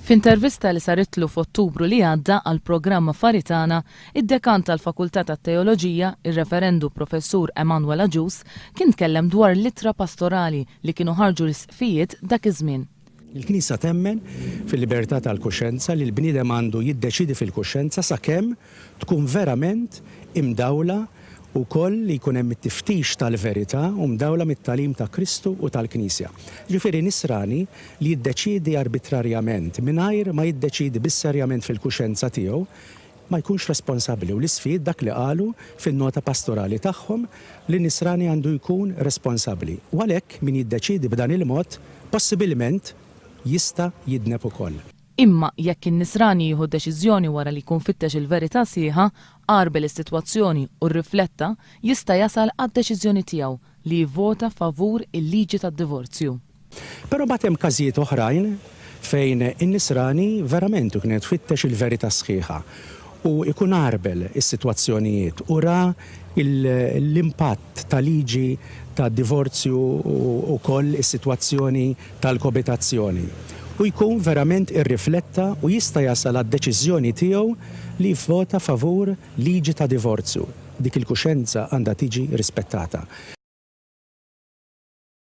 F'intervista li saritlu f'Ottubru li għadda għal programm Affari Tagħna, id-dekan tal-Fakultà tat-Teoloġija, ir-Referendu Professur Emanuel Aġus, kien tkellem dwar l-ittra pastorali li kienu ħarġu l-isqfijiet dak iż-żmien. Il-Knisja temmen fil-libertà tal-kuxjenza li l-bniedem għandu jiddeċidi fil-kuxjenza sakemm tkun verament imdawla u koll li jkun hemm it-tiftix tal-verità u mdawla mit-talim ta' Kristu u tal-Knisja. Ġifieri nisrani li jiddeċidi arbitrarjament mingħajr ma jiddeċidi bisserjament fil-kuxjenza tiegħu ma jkunx responsabbli u l-isfid dak li qalu fin-nota pastorali tagħhom li nisrani għandu jkun responsabbli. U għalhekk min jiddeċidi b'dan il-mod possibilment jista' jidneb ukoll. Imma jekk in-nisrani jieħu deċiżjoni wara li jkun fittex il-verità sieħa, qarbel is-sitwazzjoni u rrifletta jista' jasal għad-deċiżjoni tiegħu li jivvota favur il-liġi tad-divorzju. Però bagħad hemm każijiet oħrajn fejn in-nisrani verament kienet tfittex il-verità sħiħa u jkun qarbel is-sitwazzjonijiet u ra l-impatt tal-liġi tad-divorzju u koll is-sitwazzjoni tal-kobitazzjoni. U jkun verament irrifletta u jista' jasal għad-deċiżjoni tiegħu li jivvota favur liġi ta' divorzju. Dik il-kuxjenza għandha tiġi rispettata.